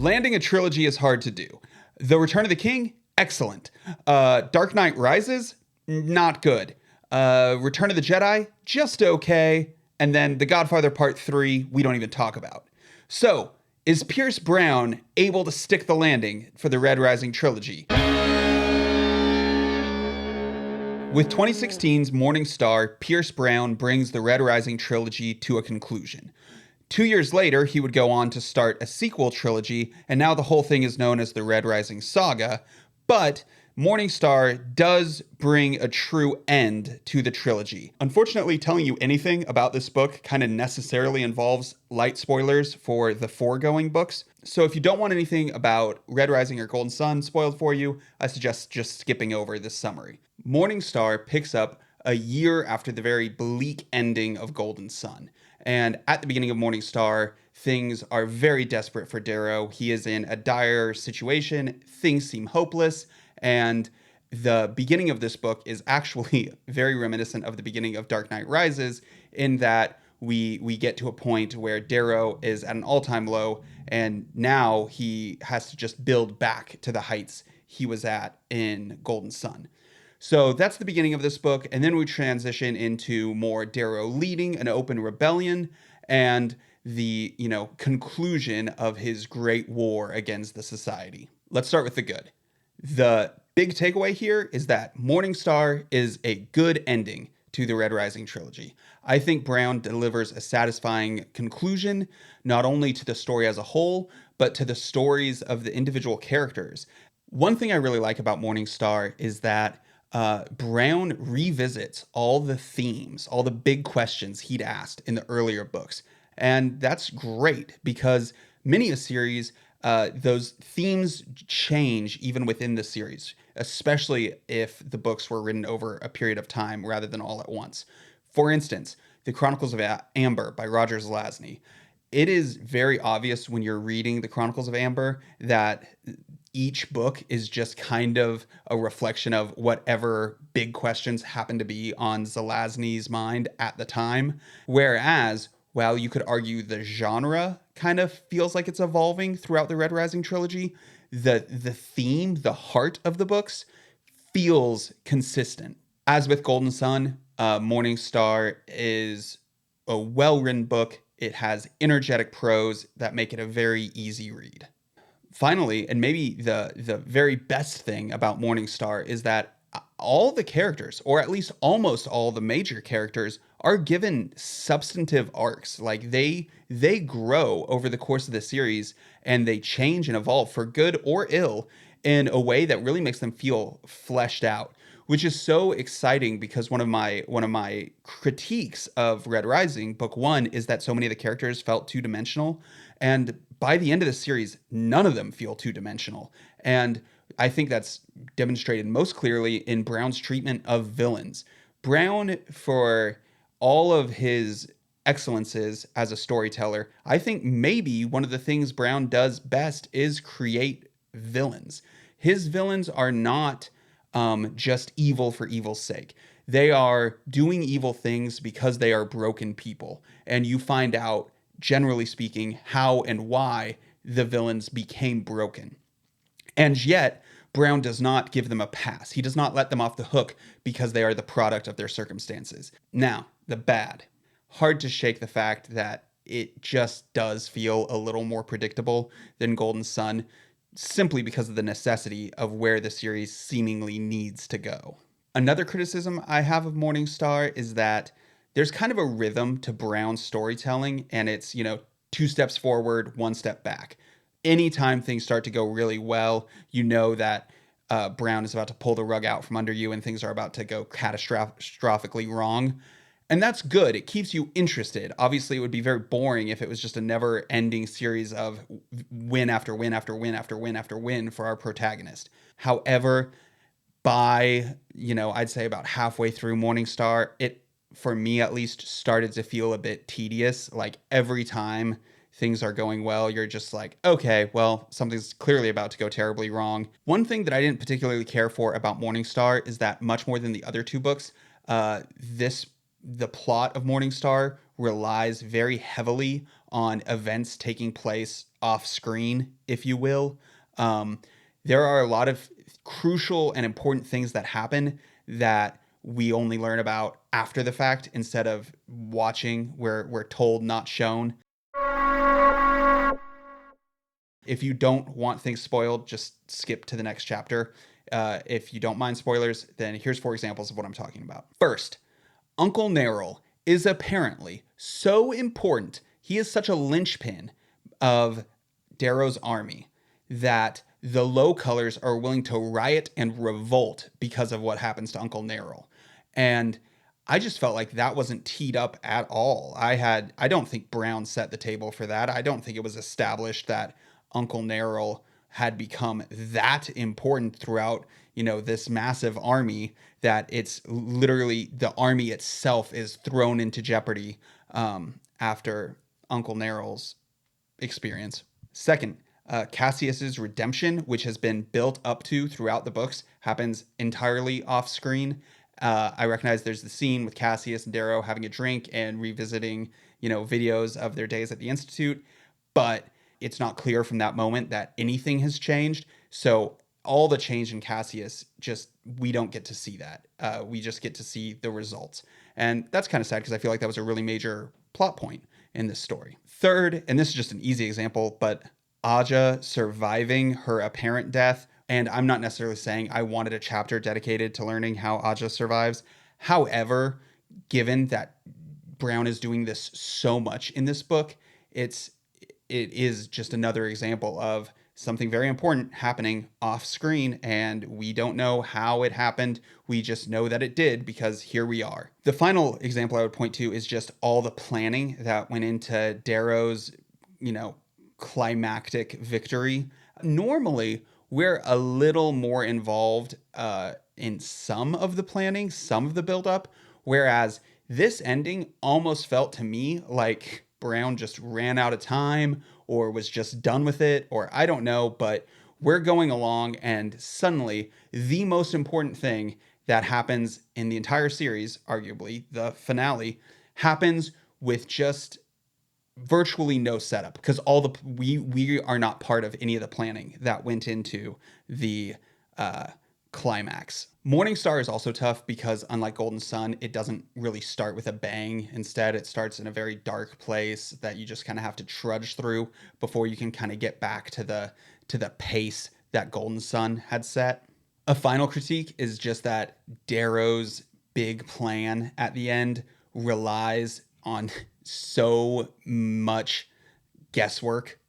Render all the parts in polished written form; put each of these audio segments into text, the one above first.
Landing a trilogy is hard to do. The Return of the King, excellent. Dark Knight Rises, not good. Return of the Jedi, just okay. And then The Godfather Part 3, we don't even talk about. So, is Pierce Brown able to stick the landing for the Red Rising Trilogy? With 2016's Morning Star, Pierce Brown brings the Red Rising Trilogy to a conclusion. 2 years later, he would go on to start a sequel trilogy, and now the whole thing is known as the Red Rising Saga, but Morning Star does bring a true end to the trilogy. Unfortunately, telling you anything about this book kind of necessarily involves light spoilers for the foregoing books. So if you don't want anything about Red Rising or Golden Sun spoiled for you, I suggest just skipping over this summary. Morning Star picks up a year after the very bleak ending of Golden Sun. And at the beginning of Morning Star, things are very desperate for Darrow. He is in a dire situation. Things seem hopeless. And the beginning of this book is actually very reminiscent of the beginning of Dark Knight Rises, in that we get to a point where Darrow is at an all-time low, and now he has to just build back to the heights he was at in Golden Sun. So that's the beginning of this book, and then we transition into more Darrow leading an open rebellion and the, conclusion of his great war against the society. Let's start with the good. The big takeaway here is that Morning Star is a good ending to the Red Rising trilogy. I think Brown delivers a satisfying conclusion, not only to the story as a whole, but to the stories of the individual characters. One thing I really like about Morning Star is that Brown revisits all the themes, all the big questions he'd asked in the earlier books. And that's great because many a series, those themes change even within the series, especially if the books were written over a period of time rather than all at once. For instance, The Chronicles of Amber by Roger Zelazny. It is very obvious when you're reading The Chronicles of Amber that each book is just kind of a reflection of whatever big questions happen to be on Zelazny's mind at the time. Whereas, while you could argue the genre kind of feels like it's evolving throughout the Red Rising trilogy, the theme, the heart of the books feels consistent. As with Golden Sun, Morning Star is a well-written book. It has energetic prose that make it a very easy read. Finally, and maybe the very best thing about Morning Star, is that all the characters, or at least almost all the major characters, are given substantive arcs. Like they grow over the course of the series, and they change and evolve for good or ill in a way that really makes them feel fleshed out, which is so exciting because one of my critiques of Red Rising Book 1 is that so many of the characters felt two-dimensional, and by the end of the series, none of them feel two-dimensional. And I think that's demonstrated most clearly in Brown's treatment of villains. Brown, for all of his excellences as a storyteller, I think maybe one of the things Brown does best is create villains. His villains are not just evil for evil's sake. They are doing evil things because they are broken people. And you find out, generally speaking, how and why the villains became broken. And yet, Brown does not give them a pass. He does not let them off the hook because they are the product of their circumstances. Now, the bad. Hard to shake the fact that it just does feel a little more predictable than Golden Sun, simply because of the necessity of where the series seemingly needs to go. Another criticism I have of Morning Star is that there's kind of a rhythm to Brown's storytelling, and it's, 2 steps forward, 1 step back. Anytime things start to go really well, you know that Brown is about to pull the rug out from under you and things are about to go catastrophically wrong. And that's good. It keeps you interested. Obviously, it would be very boring if it was just a never-ending series of win after win after win after win after win for our protagonist. However, by, I'd say about halfway through Morning Star, it, for me at least, started to feel a bit tedious. Like every time things are going well, you're just like, okay, well, something's clearly about to go terribly wrong. One thing that I didn't particularly care for about Morning Star is that much more than the other 2 books, the plot of Morning Star relies very heavily on events taking place off screen, if you will. Um, there are a lot of crucial and important things that happen that we only learn about after the fact instead of watching where we're told, not shown. If you don't want things spoiled, just skip to the next chapter. If you don't mind spoilers, then here's 4 examples of what I'm talking about. First, Uncle Neril is apparently so important. He is such a linchpin of Darrow's army that the low colors are willing to riot and revolt because of what happens to Uncle Neril. And I just felt like that wasn't teed up at all. I don't think Brown set the table for that. I don't think it was established that Uncle Neril had become that important throughout, this massive army that it's literally the army itself is thrown into jeopardy after Uncle Neril's experience. Second, Cassius's redemption, which has been built up to throughout the books, happens entirely off screen. I recognize there's the scene with Cassius and Darrow having a drink and revisiting, videos of their days at the Institute, but it's not clear from that moment that anything has changed. So all the change in Cassius, we don't get to see that. We just get to see the results. And that's kind of sad because I feel like that was a really major plot point in this story. Third, and this is just an easy example, but Aja surviving her apparent death. And I'm not necessarily saying I wanted a chapter dedicated to learning how Aja survives. However, given that Brown is doing this so much in this book, it is just another example of something very important happening off screen, and we don't know how it happened. We just know that it did because here we are. The final example I would point to is just all the planning that went into Darrow's, climactic victory. Normally, we're a little more involved in some of the planning, some of the buildup, whereas this ending almost felt to me like Brown just ran out of time or was just done with it, or I don't know, but we're going along and suddenly the most important thing that happens in the entire series, arguably the finale, happens with just virtually no setup because we are not part of any of the planning that went into the climax. Morning Star is also tough because unlike Golden Sun, it doesn't really start with a bang. Instead, it starts in a very dark place that you just kind of have to trudge through before you can kind of get back to the pace that Golden Sun had set. A final critique is just that Darrow's big plan at the end relies on so much guesswork.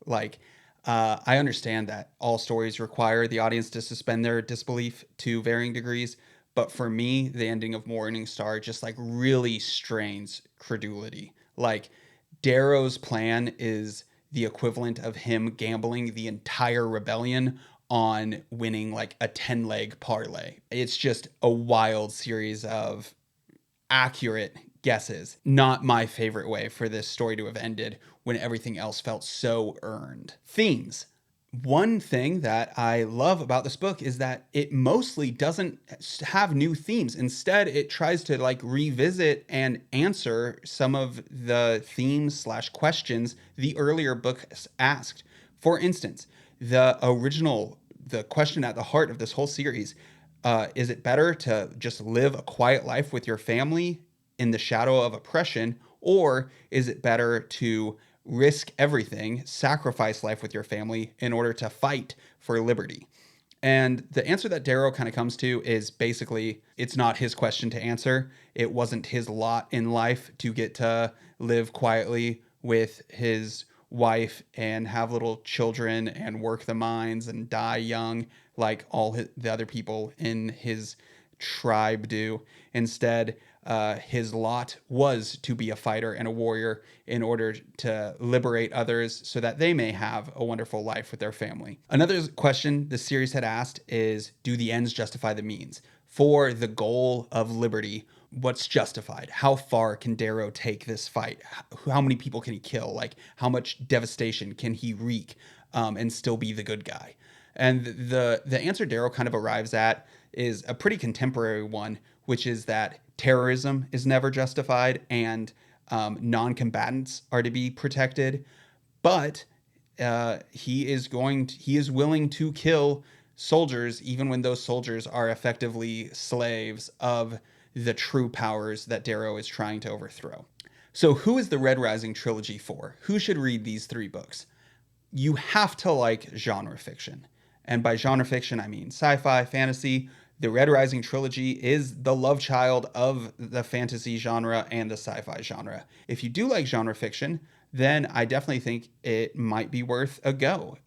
I understand that all stories require the audience to suspend their disbelief to varying degrees, but for me, the ending of Morning Star just really strains credulity. Darrow's plan is the equivalent of him gambling the entire rebellion on winning a 10-leg parlay. It's just a wild series of accurate guesses. Not my favorite way for this story to have ended when everything else felt so earned. Themes. One thing that I love about this book is that it mostly doesn't have new themes. Instead, it tries to revisit and answer some of the themes / questions the earlier books asked. For instance, the question at the heart of this whole series, is it better to just live a quiet life with your family in the shadow of oppression, or is it better to risk everything, sacrifice life with your family in order to fight for liberty? And the answer that Darrow kind of comes to is basically it's not his question to answer. It wasn't his lot in life to get to live quietly with his wife and have little children and work the mines and die young like all the other people in his tribe do. Instead, his lot was to be a fighter and a warrior in order to liberate others so that they may have a wonderful life with their family. Another question the series had asked is, do the ends justify the means? For the goal of liberty, what's justified? How far can Darrow take this fight? How many people can he kill? How much devastation can he wreak and still be the good guy? And the answer Darrow kind of arrives at is a pretty contemporary one, which is that terrorism is never justified and Non-combatants are to be protected, but he is willing to kill soldiers even when those soldiers are effectively slaves of the true powers that Darrow is trying to overthrow. So who is the Red Rising trilogy for? Who should read these 3 books? You have to like genre fiction. And by genre fiction, I mean sci-fi, fantasy. The Red Rising trilogy is the love child of the fantasy genre and the sci-fi genre. If you do like genre fiction, then I definitely think it might be worth a go,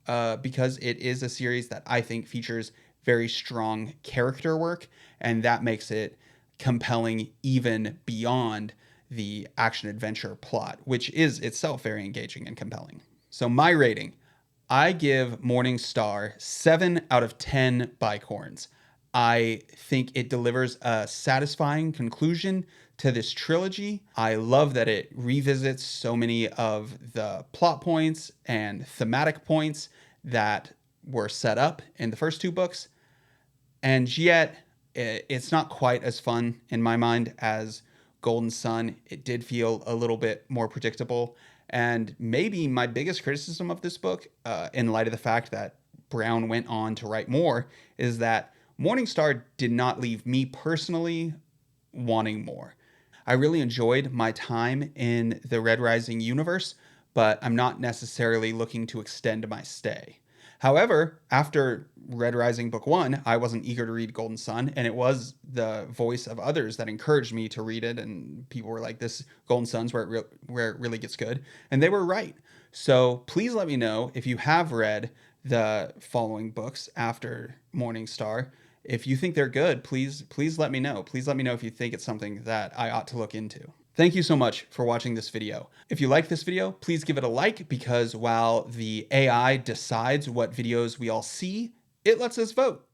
because it is a series that I think features very strong character work, and that makes it compelling even beyond the action adventure plot, which is itself very engaging and compelling. So my rating, I give Morning Star 7 out of 10 bicorns. I think it delivers a satisfying conclusion to this trilogy. I love that it revisits so many of the plot points and thematic points that were set up in the first 2 books. And yet, it's not quite as fun in my mind as Golden Sun. It did feel a little bit more predictable. And maybe my biggest criticism of this book, in light of the fact that Brown went on to write more, is that Morningstar did not leave me personally wanting more. I really enjoyed my time in the Red Rising universe, but I'm not necessarily looking to extend my stay. However, after Red Rising Book 1, I wasn't eager to read Golden Sun, and it was the voice of others that encouraged me to read it, and people were like, this Golden Sun's where it really gets good, and they were right. So please let me know if you have read the following books after Morning Star. If you think they're good, please let me know. Please let me know if you think it's something that I ought to look into. Thank you so much for watching this video. If you like this video, please give it a like, because while the AI decides what videos we all see, it lets us vote.